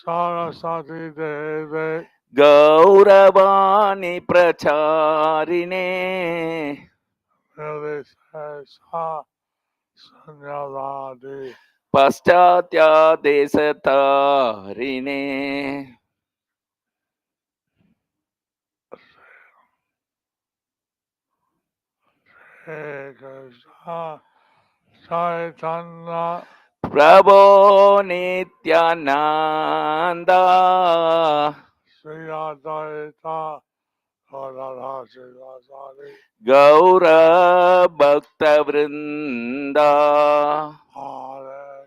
Saraswati Devi Gauravani Pracharine really says Sanyavadi Paschatya Desatarine. Hey Krishna Chaitanya Prabho Nityananda Sri Advaita Radha Srivasadi Gaura Bhakta Vrinda Hare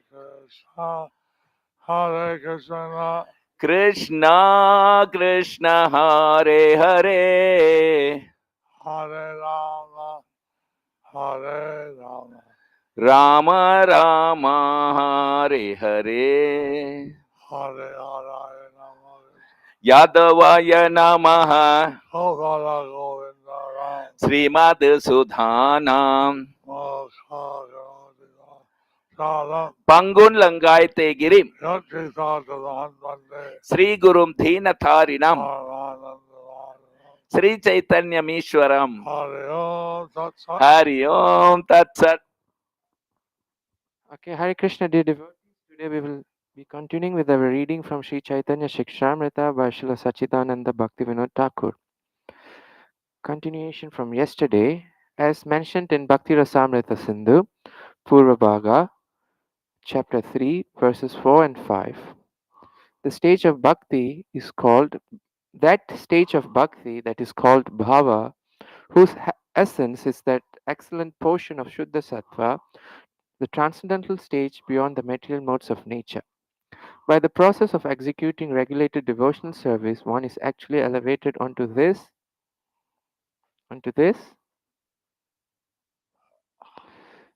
Krishna Krishna Krishna Hare Hare Hare Rama Hare Rama Rama Rama Hare Hare Hare Hare Rama Yadavaya Namaha Gopala Govinda Ram Srimad Sudhanam Salam Pangun Langai Tegirim Yakti Sadhavan Vande Sri Gurum Dhinatharinam Paramananda Sri Chaitanya Mishwaram Hare Om Tat Sat Hari Om Tat Sat. Okay, Hare Krishna, dear devotees. Today we will be continuing with our reading from Sri Chaitanya Shikshamrita by Srila Sachidananda Bhaktivinoda Thakur. Continuation from yesterday, as mentioned in Bhakti Rasamrita Sindhu, Purva Bhaga, chapter 3, verses 4 and 5. The stage of bhakti is called, that stage of bhakti that is called bhava, whose essence is that excellent portion of Shuddha Sattva, the transcendental stage beyond the material modes of nature. By the process of executing regulated devotional service, one is actually elevated onto this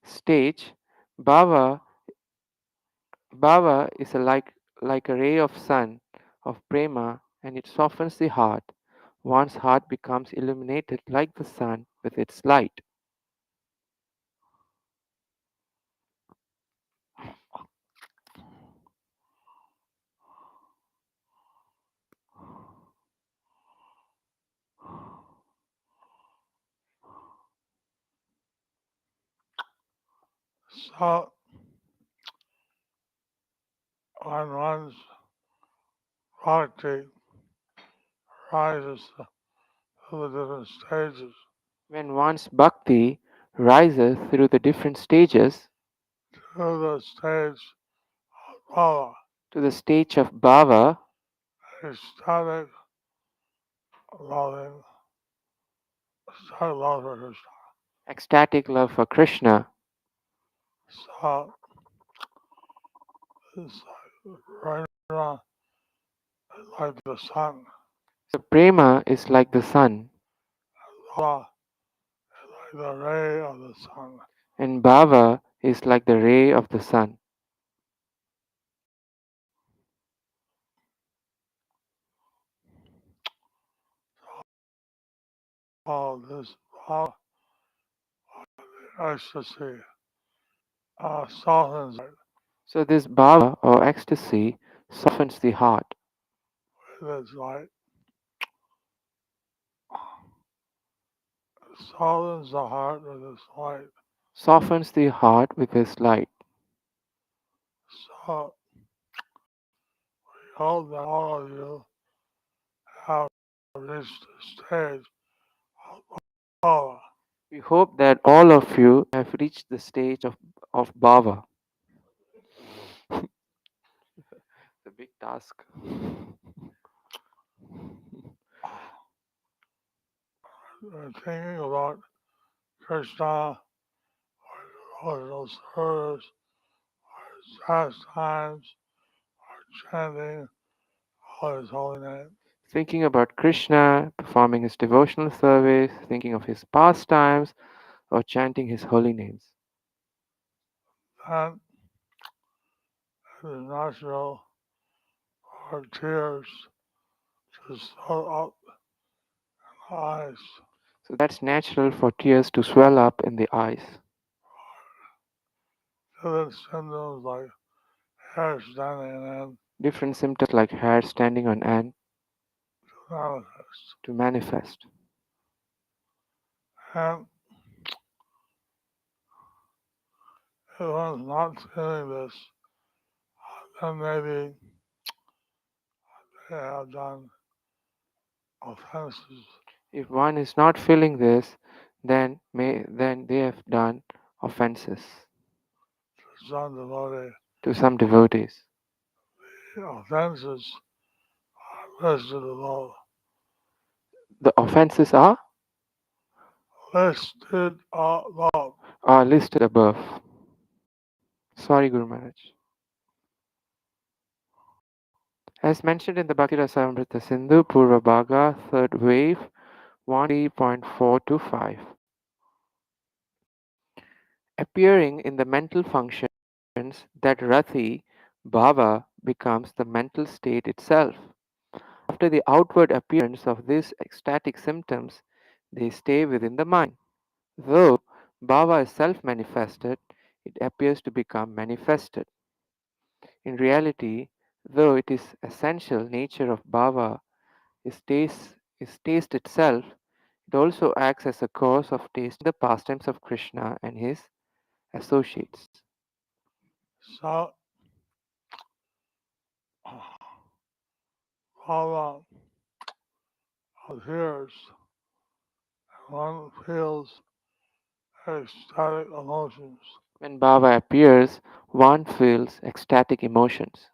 stage. Bhava is like a ray of sun of prema, and it softens the heart. One's heart becomes illuminated like the sun with its light. So when one's bhakti rises through the different stages When one's bhakti rises through the different stages to the stage of bhava, to the stage of bhava, ecstatic loving, ecstatic love for Krishna. ecstatic love for Krishna. So it's right now like the sun. So prema is like the sun, Bhava is like the ray of the sun. and bhava is like the ray of the sun. All this bhava ecstasy softens it So this bhava or ecstasy softens the heart. with its light. Softens the heart with its light. Softens the heart with his light. So we hope that all of you have reached the stage of bhava. We hope that all of you have reached the stage of bhava. It's a big task. Thinking about Krishna, or those service, or pastimes, or chanting all his holy name. Thinking about Krishna, performing his devotional service, thinking of his pastimes, or chanting his holy names. Then it is natural for tears to swell up in the eyes. So that's natural for tears to swell up in the eyes. Different symptoms like hair standing in different symptoms like hair standing on end manifest. to manifest. And if one's not feeling this, then maybe they have done offenses If one is not feeling this, then they have done offenses to some devotee. to some devotees. The offenses are listed below. The offenses Listed above. are listed above. Sorry, Guru Maharaj. As mentioned in the Bhakti Rasamrita Sindhu, Purva Bhaga, third wave, 13.4 to 5. Appearing in the mental functions, that rati, bhava, becomes the mental state itself. After the outward appearance of these ecstatic symptoms, they stay within the mind. Though bhava is self manifested, it appears to become manifested. In reality, though it is essential nature of bhava is taste itself, it also acts as a cause of tasting the pastimes of Krishna and his associates. So, Bhava appears and one feels ecstatic emotions, When bhava appears, one feels ecstatic emotions,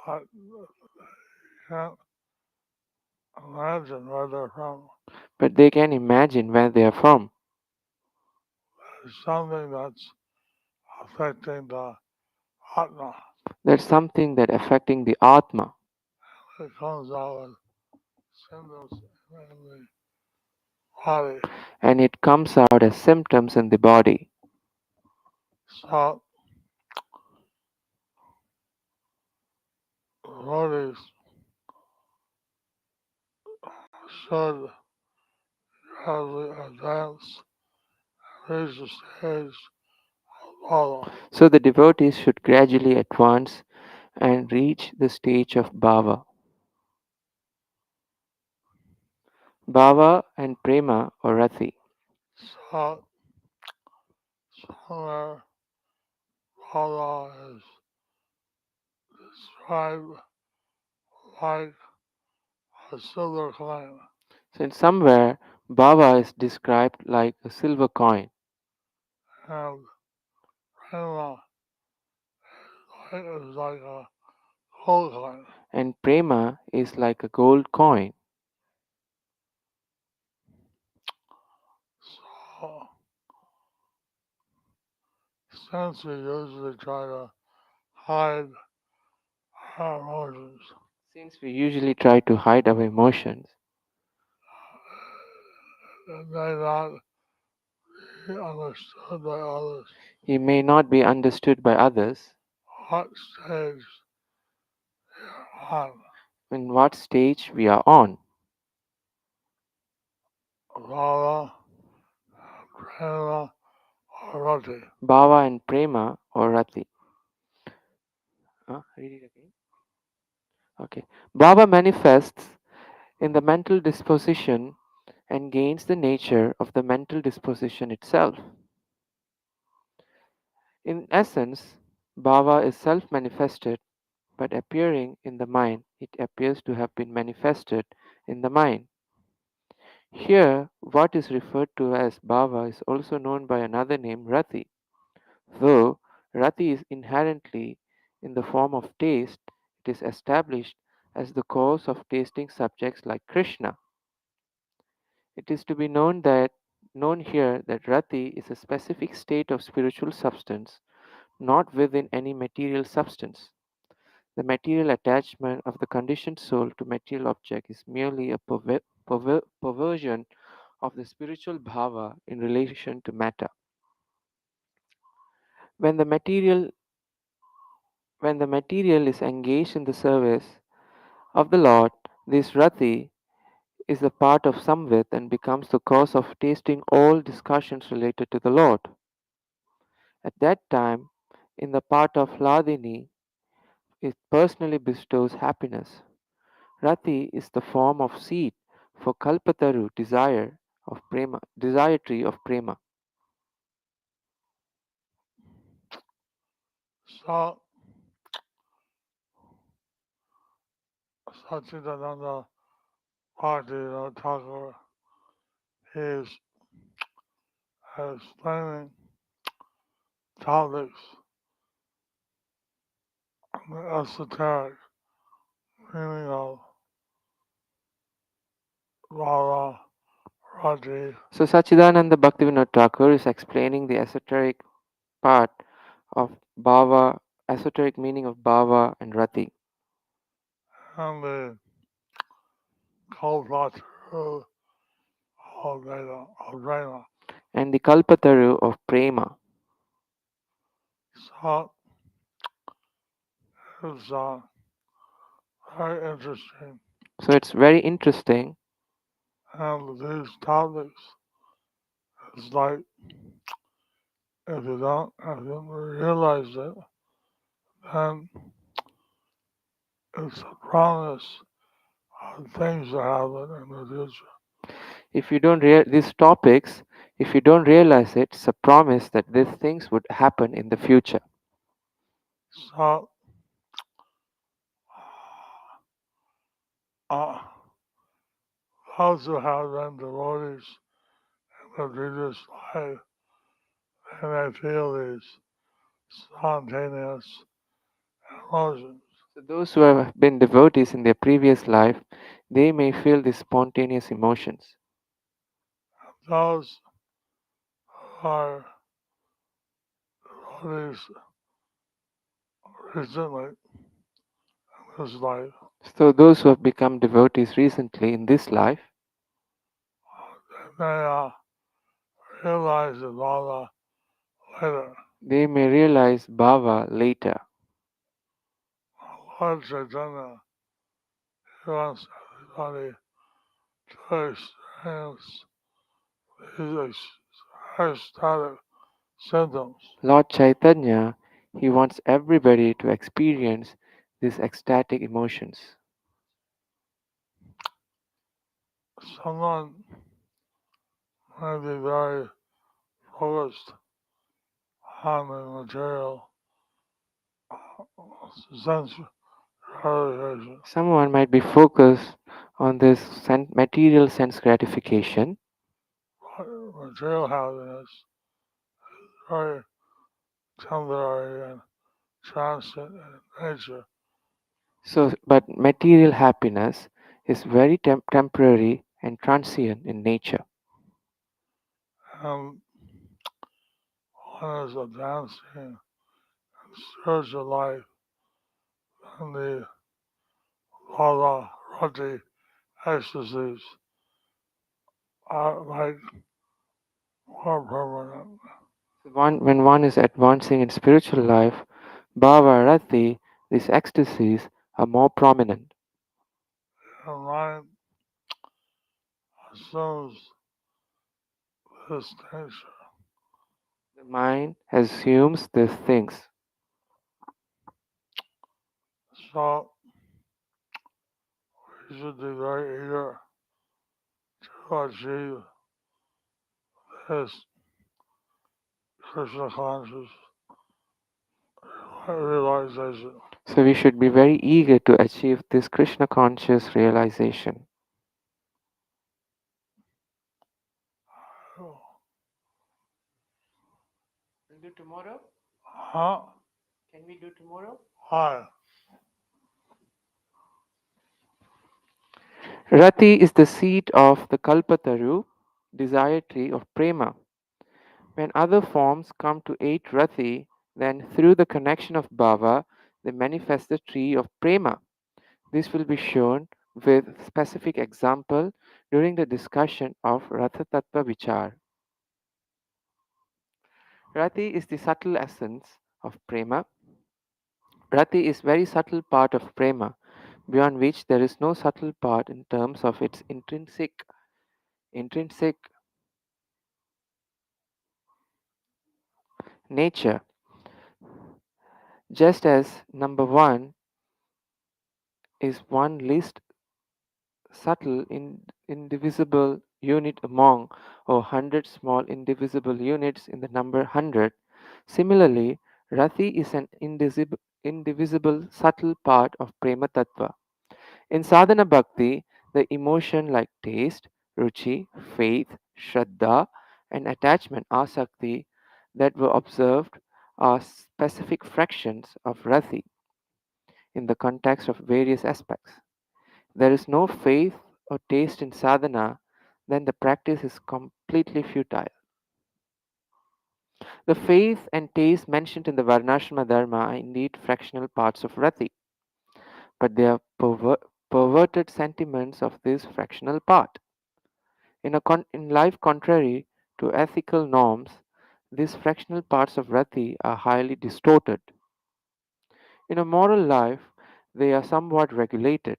but you can't imagine where they're from. but they can imagine where they are from. There's something that's affecting the Atma. There's something that affecting the Atma, It comes out with symptoms in the body. and it comes out as symptoms in the body. So, devotees should gradually advance and reach the stage of Bhava. So the devotees should gradually advance and reach the stage of bhava. Bhava and prema or rati. So, somewhere Bhava is described like a silver coin, So in somewhere, bhava is described like a silver coin, and prema is like a gold coin. and prema is like a gold coin. So, since we usually try to hide our emotions, Since we usually try to hide our emotions, it may not be understood by others it may not be understood by others what stage you're on. in what stage we are on. Bhava, prema, or rati. Bhava and prema or rati. Read it again. Okay. Bhava manifests in the mental disposition and gains the nature of the mental disposition itself. In essence, bhava is self manifested, but appearing in the mind, it appears to have been manifested in the mind. Here, what is referred to as bhava is also known by another name, rati. Though rati is inherently in the form of taste, it is established as the cause of tasting subjects like Krishna. It is to be known here that rati is a specific state of spiritual substance, not within any material substance. The material attachment of the conditioned soul to material object is merely a perversion of the spiritual bhava in relation to matter. When the material when the material is engaged in the service of the Lord, this rati is the part of samvit and becomes the cause of tasting all discussions related to the Lord. At that time, in the part of Hladini, it personally bestows happiness. Rati is the form of seed for Kalpataru, desire tree of prema. So, Satchidananda Bhakti Thakur is explaining topics on the esoteric meaning of Bhava, rati, So Sachidananda Bhaktivinoda Thakur is explaining the esoteric part of bhava, esoteric meaning of bhava and rati, and the Kalpataru of Veda. and the Kalpataru of prema. So, it's very interesting. So it's very interesting. And these topics, it's like if you realize it, then it's a promise of things to happen in the future. If you don't these topics, if you don't realize it, it's a promise that these things would happen in the future. So, uh, those who have been devotees in the previous life, and they feel these spontaneous emotions. So those who have been devotees in their previous life, they may feel these spontaneous emotions. Those who are devotees recently in this life, So those who have become devotees recently in this life, they may realize the Bhava later. they may realize bhava later. Lord Chaitanya, he wants everybody to experience these ecstatic symptoms. Lord Chaitanya, he wants everybody to experience these ecstatic emotions. Someone may be very focused on the material sense gratification, Someone might be focused on this material sense gratification, but material happiness is very temporary and transient in nature. so but material happiness is very temporary and transient in nature. And one is advancing in spiritual life, and the bhava, rati, ecstasies are like more permanent. When one is advancing in spiritual life, bhava, rati, these ecstasies are more prominent. The mind assumes this nature. The mind assumes these things. So we should be very eager to achieve this Krishna conscious realization. So we should be very eager to achieve this Krishna conscious realization. We'll do tomorrow? Huh? Can we do tomorrow? Why? Rati is the seat of the Kalpataru, desire tree of prema. When other forms come to aid Rati, then through the connection of bhava, they manifest the tree of prema. This will be shown with specific example during the discussion of Ratha Tattva Vichar. Rati is the subtle essence of prema. Rati is very subtle part of prema, beyond which there is no subtle part in terms of its intrinsic nature. Just as number one is one least subtle indivisible unit among or 100 small indivisible units in the number 100. Similarly, rati is an indivisible subtle part of prema tattva. In sadhana bhakti, the emotion like taste, ruchi, faith, shraddha, and attachment, asakti, that were observed are specific fractions of rati in the context of various aspects. There is no faith or taste in sadhana, then the practice is completely futile. The faith and taste mentioned in the Varnashrama Dharma are indeed fractional parts of rati, but they are perverted sentiments of this fractional part. In life contrary to ethical norms, these fractional parts of rati are highly distorted. In a moral life, they are somewhat regulated.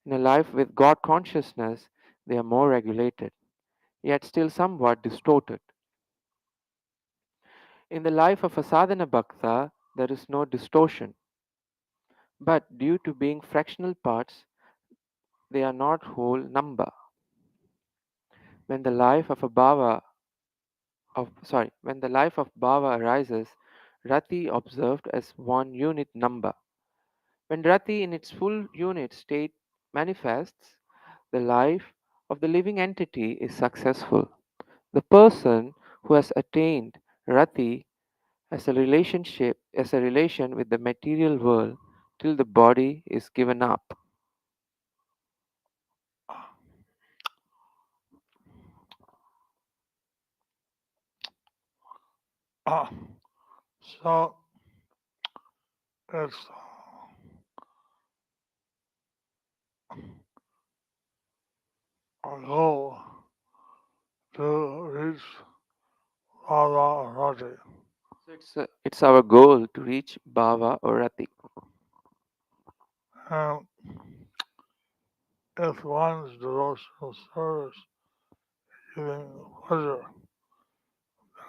In a life with God consciousness, they are more regulated, yet still somewhat distorted. In the life of a sadhana bhakta, there is no distortion, but due to being fractional parts, they are not whole number. When the life of a when the life of bhava arises, rati observed as one unit number. When rati in its full unit state manifests, the life of the living entity is successful. The person who has attained rati as a relation with the material world till the body is given up. Uh, so it's a goal to reach Bhava-bhakti. So it's our goal to reach bhava or rati. And if one's devotional service giving pleasure,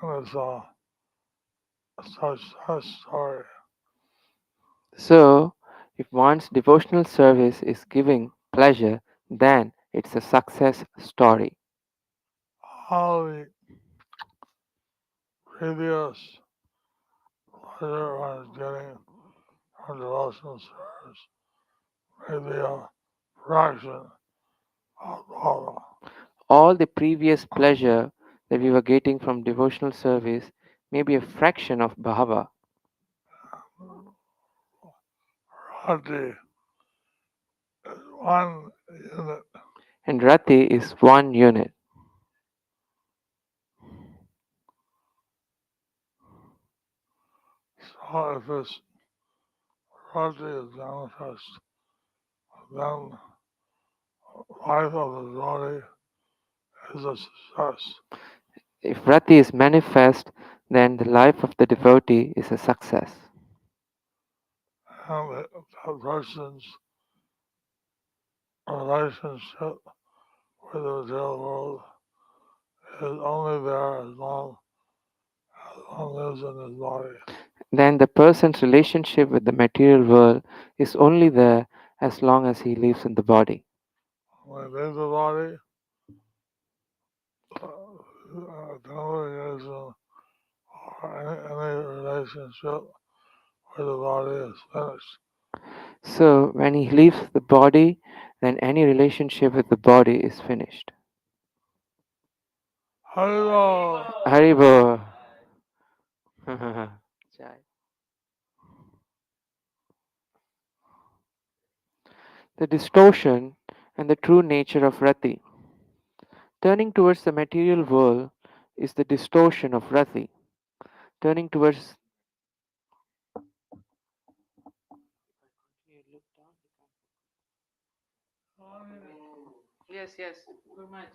then it's a success story. So if one's devotional service is giving pleasure, then it's a success story. All the previous pleasure one is getting from devotional service may be a fraction of Bhava. All the previous pleasure that we were getting from devotional service may be a fraction of bhava, Rati is one unit. and rati is one unit. So if this Rati is manifest, then life of the body is a success. If rati is manifest, then the life of the devotee is a success. And the person's relationship with the material world is only there as one lives in his body. Then the person's relationship with the material world is only there as long as he lives in the body. When he leaves the body, denomination or any relationship with the body is finished. So when he leaves the body, then any relationship with the body is finished. Hello. Haribo. The distortion and the true nature of rati. Turning towards the material world is the distortion of rati. Turning towards Yes, yes, too much.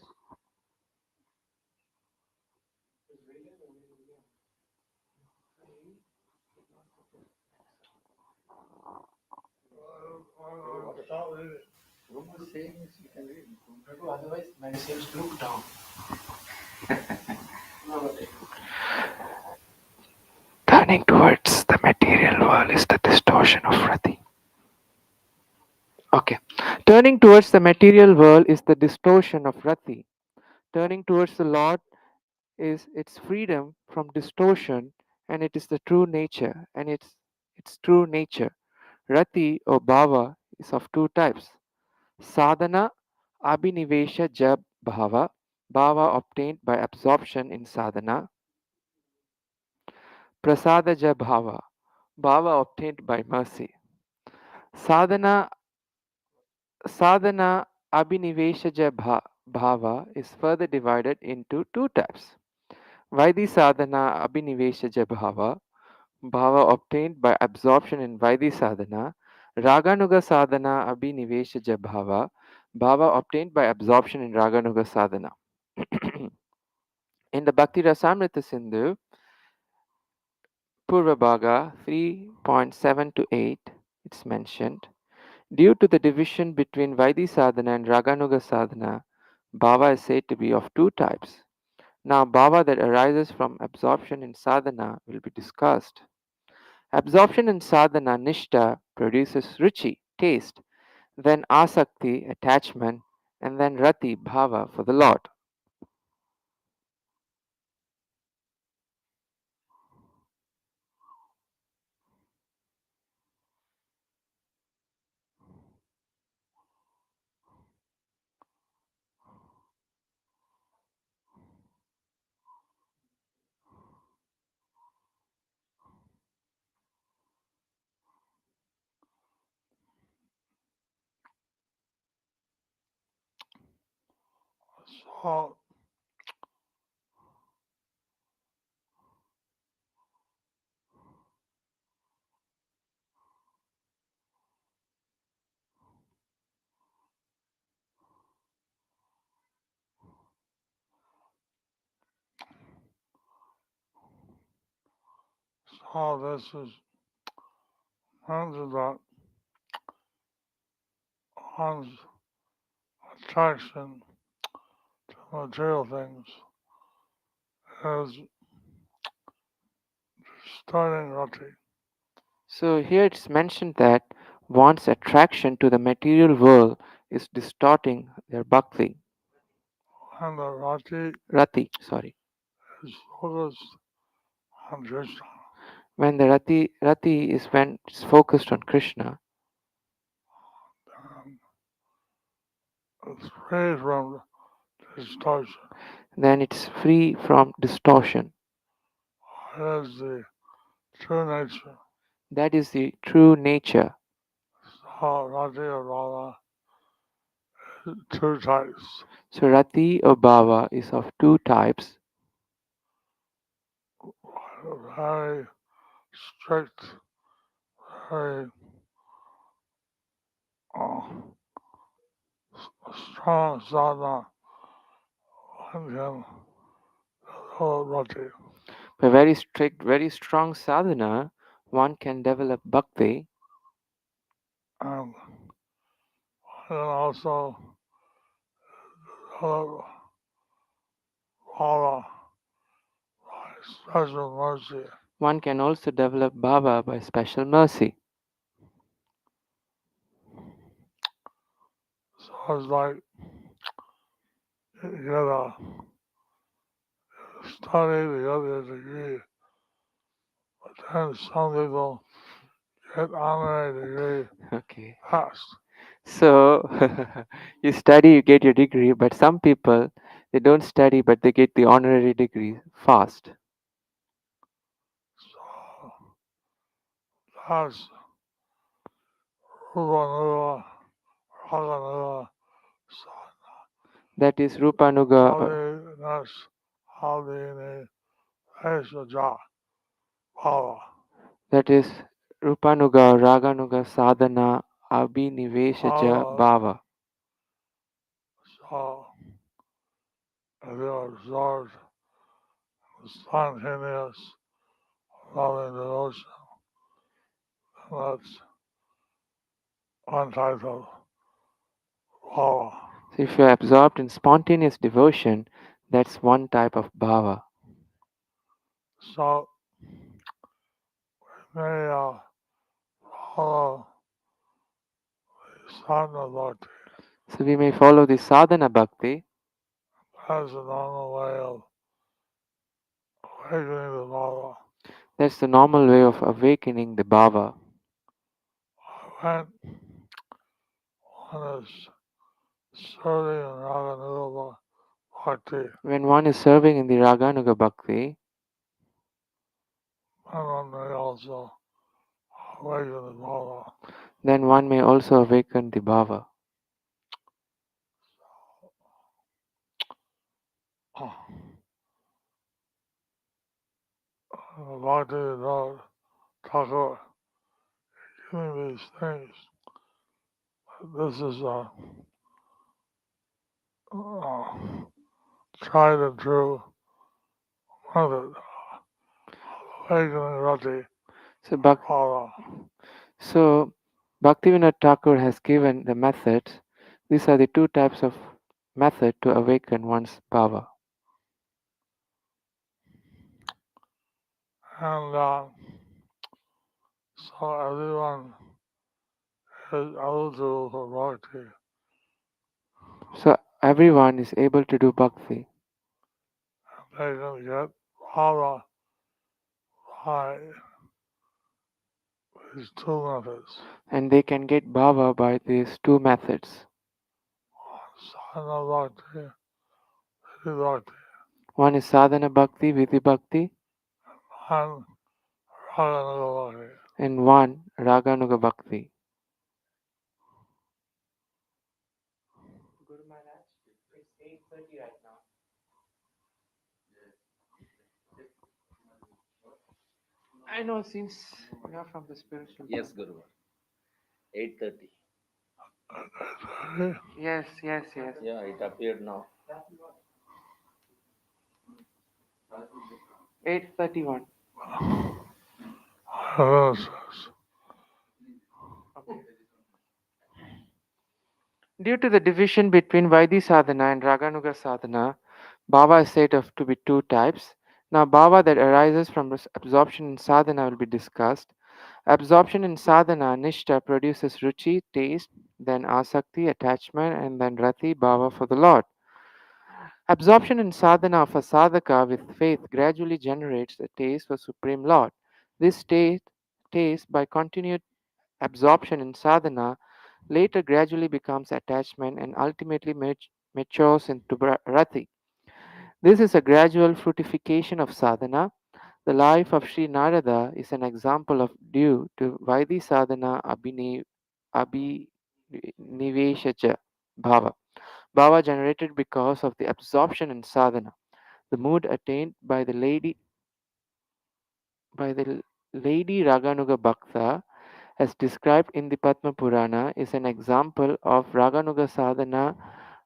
Otherwise, medicines look down. Turning towards the material world is the distortion of rati. Okay. Turning towards the material world is the distortion of rati. Turning towards the Lord is its freedom from distortion, and it is the true nature, and its true nature. Rati or bhava is of two types. Sadhana abhinivesha jab bhava, bhava obtained by absorption in sadhana. Prasada jab bhava, bhava obtained by mercy. Sadhana Sadhana abhiniveshaja bhava is further divided into two types. Vaidhi sadhana abhiniveshaja bhava, bhava obtained by absorption in Vaidhi sadhana. Raganuga sadhana abhiniveshaja bhava, bhava obtained by absorption in Raganuga sadhana. In the Bhakti Rasamrita Sindhu, Purvabhaga 3.7 to 8, it's mentioned. Due to the division between Vaidhi sadhana and Raganuga sadhana, bhava is said to be of two types. Now, bhava that arises from absorption in sadhana will be discussed. Absorption in sadhana nishta produces ruchi, taste, then asakti, attachment, and then rati, bhava for the Lord. So this is mentioned that one's attraction to material things is starting rati. So, here it's mentioned that one's attraction to the material world is distorting their bhakti, And the rati rati, sorry. is focused on Krishna. When the rati is when it's focused on Krishna, And it's free from distortion. then it's free from distortion. It is the true nature. That is the true nature. So rati or bhava is two types. So rati or bhava is of two types. Very strict, very uh, strong sadhana one can develop rati. By very strict, very strong sadhana, one can develop bhakti, And one can also develop bhava by special mercy. one can also develop bhava by special mercy. So it's like you get a study to get a degree, but then some people get honorary degree Okay. fast. So you study, you get your degree, but some people they don't study but they get the honorary degree fast. So that's Raganuga, Raganuga, That is Rupanuga, holiness, holiness, Eshaja, Bhava. that is Rupanuga, Raganuga, Sadhana, Abhiniveshaja, Bhava. Bhava. So if you're absorbed in spontaneous loving devotion, that's one type of bhava. So if you're absorbed in spontaneous devotion, that's one type of bhava. So we may follow sadhana bhakti. So we may follow the sadhana bhakti. That's the normal way of awakening the bhava. That's the normal way of awakening the bhava. When one is serving in Raganuga bhakti, When one is serving in the Raganuga bhakti, then one may also awaken the bhava. then one may also awaken the bhava. Bhakti Vinod Thakur giving these things. This is a tried and true method. Awakening rati So, bhava. so Bhaktivinoda Thakur has given the methods. These are the two types of method to awaken one's bhava. And so everyone is eligible for bhakti. So everyone is able to do bhakti. They can get bhava by these two methods. And they can get bhava by these two methods. Sadhana bhakti, vidhi bhakti, One is sadhana bhakti, vidhi bhakti, and raganuga bhakti. and one raganuga bhakti. Guru Maharaj, it's 8:30 right now. I know since you are from the spiritual. Yes, Guru. 8:30. Yes, yes, yes. Yeah, it appeared now. 8:31. Yes. Due to the division between Vaidhi sadhana and Raganuga sadhana, bhava is said to be two types. Now, bhava that arises from absorption in sadhana will be discussed. Absorption in sadhana, nishta, produces ruchi, taste, then asakti, attachment, and then rati, bhava for the Lord. Absorption in sadhana of a sadhaka with faith gradually generates a taste for Supreme Lord. This taste by continued absorption in sadhana later gradually becomes attachment and ultimately matures into rati. This is a gradual fructification of sadhana. The life of Sri Narada is an example of due to Vaidhi sadhana abhiniveshaja bhava. Bhava generated because of the absorption in sadhana. The mood attained by the lady Raganuga Bhakta as described in the Padma Purana is an example of Raganuga sadhana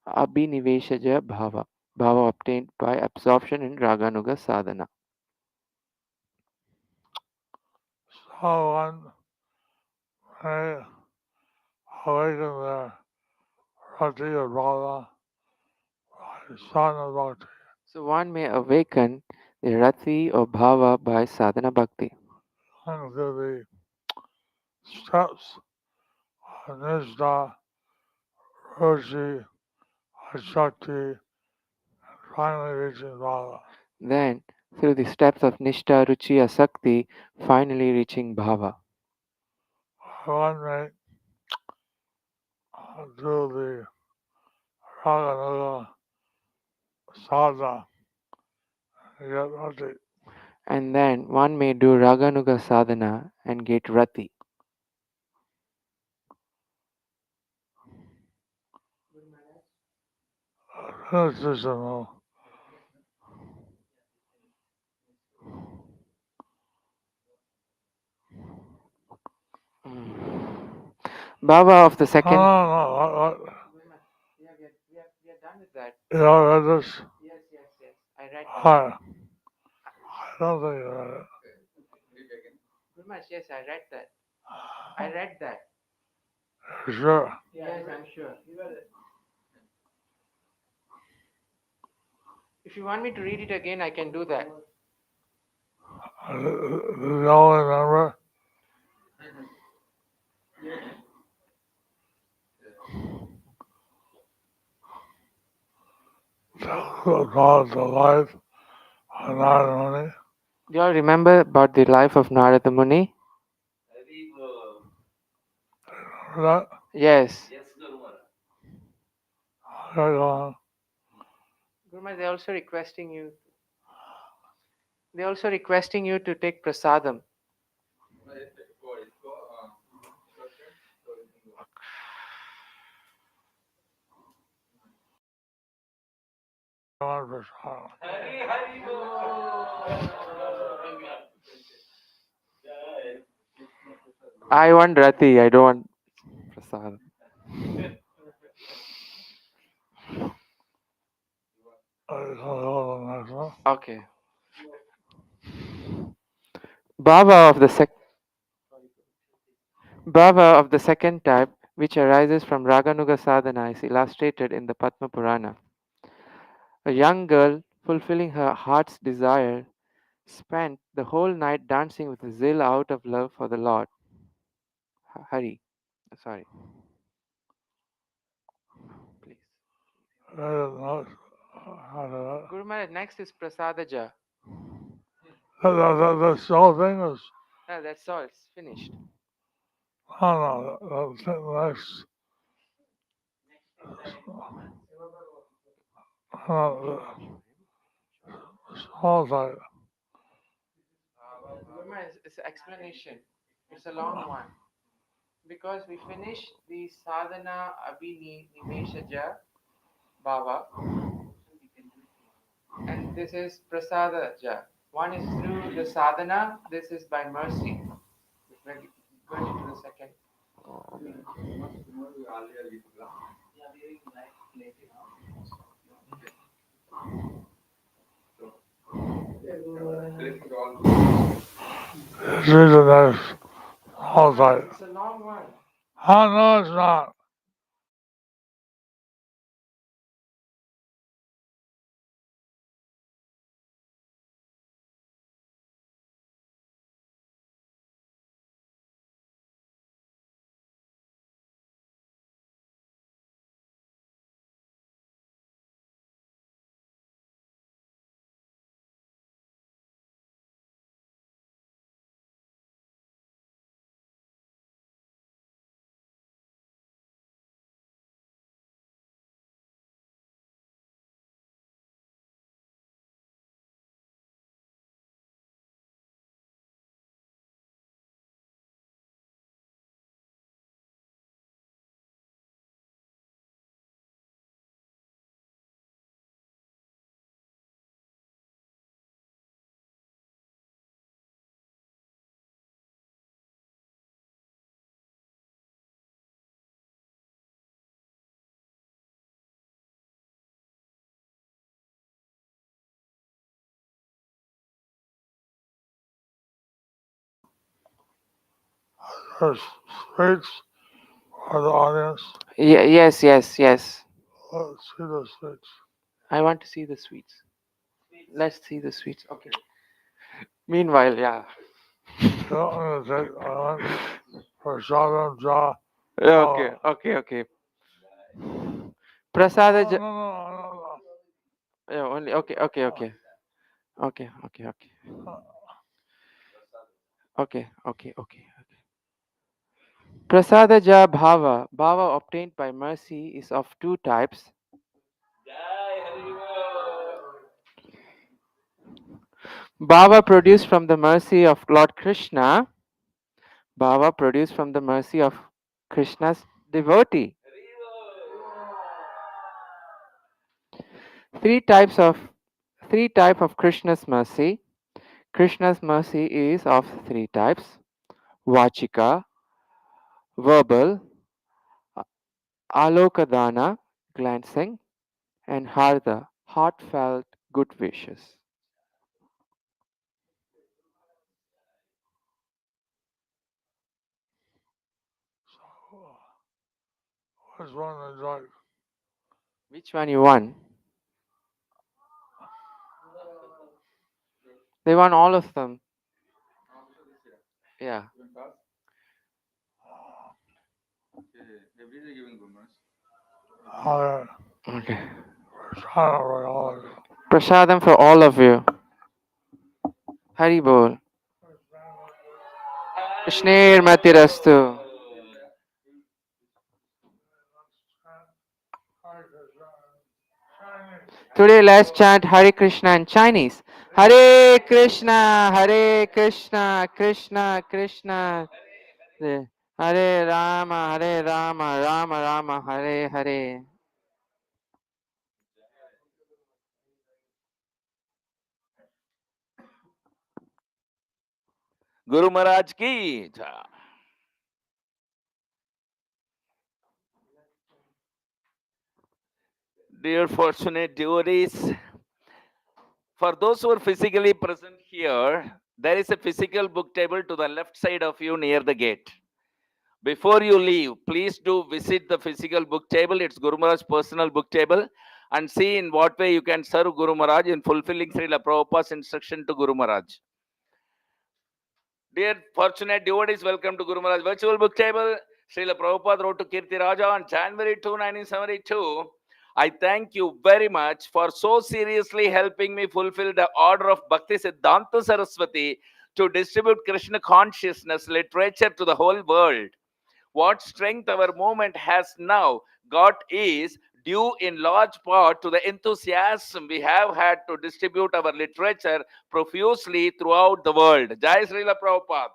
abhiniveshaja bhava. Bhava obtained by absorption in Raganuga sadhana. So one may awaken their rati or bhava by sadhana bhakti. So one may awaken the rati or bhava by sadhana bhakti. And to the steps of nishta, ruchi, shakti, finally reaching bhava. Then, through the steps of nishta, ruchi, asakti, finally reaching bhava. One may do the Raganuga sadhana and get rati. And then one may do Raganuga sadhana and get rati. That's just a no. Bhava of the No, second. no, Yeah, we are done with that. you know, I just, Yes. I read that. I don't think you read it. Pretty much, yes, I read that. I read that. You sure? Yes, I'm sure. If you want me to read it again, I can do that. Do you all remember? called the life of Narada. Do you all remember about the life of Narada Muni? That Yes. okay, go on. Guruma, they're also requesting you. They're also requesting you to take prasadam. One for sure. I want rati. I don't want prasadam. Hold on, next one. Okay. Bhava of the Bhava of the second type, which arises from Raganuga sadhana, is illustrated in the Padma Purana. A young girl, fulfilling her heart's desire, spent the whole night dancing with zeal out of love for the Lord. Hari. Sorry. Please. Guru Maharaj, next is Prasadaja. This whole thing is, No, that's all. It's finished. the next, small thing. Guru Maharaj, it's an explanation. It's a long one. Because we finished the sadhana abhinimeshaja bhava, and this is prasadaja. One is through the sadhana, this is by mercy. We're going to do the second. This is the next small thing. It's a long one. Oh, no, it's not. There's streets for the audience. Yes, yes, yes. Let's see the streets. I want to see the sweets. Let's see the sweets. Okay. Meanwhile, yeah. I'm gonna take, I went for Southern Jaw. Okay, okay, okay. Prasada. No. Yeah, only. Okay, okay, okay. Okay, okay, okay. Okay, okay, okay. Prasadaja bhava. Bhava obtained by mercy is of two types. Bhava produced from the mercy of Lord Krishna. Bhava produced from the mercy of Krishna's devotee. Three types of three type of Krishna's mercy. Krishna's mercy is of three types: Vachika, verbal, Alokadana, glancing, and Harda, heartfelt good wishes. Which one is right? Which one you want? They want all of them. Yeah. Okay. Okay. Prasadam for all of you. Prasadam for all of you. Hari Bol. Krishnir Matirastu. Today let's chant Hare Krishna in Chinese. Hare Krishna, Hare Krishna, Krishna Krishna, Hare Rama, Hare Rama, Rama Rama, Hare Hare. Guru Maharaj ki jai. Dear fortunate devotees, for those who are physically present here, there is a physical book table to the left side of you near the gate. Before you leave, please do visit the physical book table. It's Guru Maharaj's personal book table, and see in what way you can serve Guru Maharaj in fulfilling Srila Prabhupada's instruction to Guru Maharaj. Dear fortunate devotees, welcome to Guru Maharaj's virtual book table. Srila Prabhupada wrote to Kirti Raja on January 2, 1972. I thank you very much for so seriously helping me fulfill the order of Bhakti Siddhanta Saraswati to distribute Krishna consciousness literature to the whole world. What strength our movement has now got is due in large part to the enthusiasm we have had to distribute our literature profusely throughout the world. Jai Srila Prabhupada.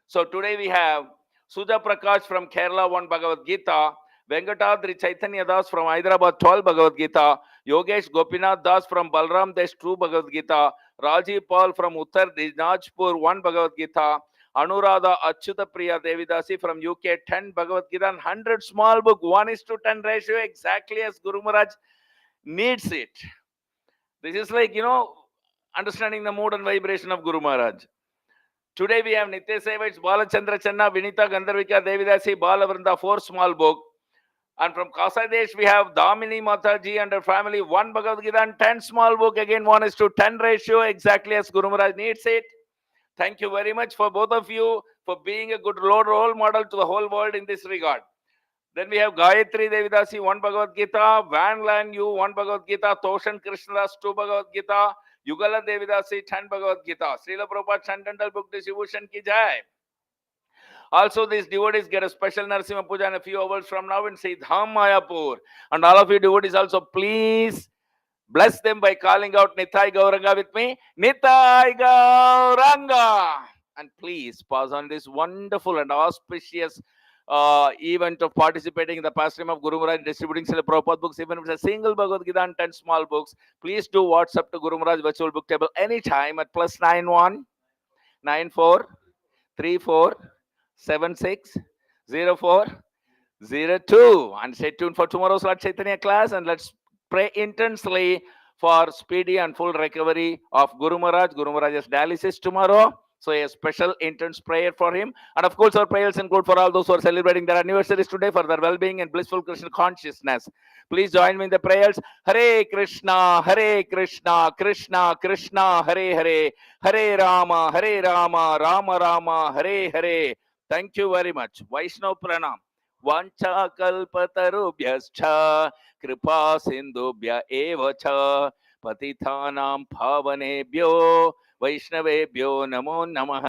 So today we have Sudha Prakash from Kerala, 1 Bhagavad Gita. Venkatadri Chaitanya Das from Hyderabad, 12 Bhagavad Gita. Yogesh Gopinath Das from Balram Desh, 2 Bhagavad Gita. Rajiv Paul from Uttar Dinajpur, 1 Bhagavad Gita. Anuradha Achyuta Priya Devidasi from UK, 10 Bhagavad Gita and 100 small book, 1:10 ratio, exactly as Guru Maharaj needs it. This is like, understanding the mood and vibration of Guru Maharaj. Today we have Nitya Sevach, Balachandra Channa, Vinita Gandharvika Devidasi, Balavrinda, 4 small book. And from Kasadesh we have Damini Mataji and her family, 1 Bhagavad Gita and 10 small book, again 1:10 ratio, exactly as Guru Maharaj needs it. Thank you very much for both of you for being a good role model to the whole world in this regard. Then we have Gayatri Devidasi, 1 Bhagavad Gita, Van Lan Yu, 1 Bhagavad Gita, Toshan Krishnadas, 2 Bhagavad Gita, Yugala Devidasi, 10 Bhagavad Gita. Srila Prabhupada Transcendental Book Distribution ki jai. Also, these devotees get a special Narasimha Puja in a few hours from now in Siddham Mayapur. And all of you devotees also, please bless them by calling out Nitai Gauranga with me. Nitai Gauranga! And please pass on this wonderful and auspicious event of participating in the pastime of Guru Maharaj distributing Srila Prabhupada books, even if it's a single Bhagavad Gita and 10 small books. Please do WhatsApp to Guru Maharaj virtual book table anytime at +91 94 34 76 04 02. And stay tuned for tomorrow's Lord Chaitanya class, and let's pray intensely for speedy and full recovery of Guru Maharaj. Guru Maharaj's dialysis tomorrow. So a special intense prayer for him. And of course, our prayers include for all those who are celebrating their anniversaries today for their well-being and blissful Krishna consciousness. Please join me in the prayers. Hare Krishna, Krishna Krishna, Hare Hare, Hare Rama, Rama Rama, Hare Hare. Thank you very much. Vaishnav Pranam. Vancha kalpatarubhyascha kripa sindhubhya eva cha patithanam bhavanebhyo Vaishnavebhyo namo namaha.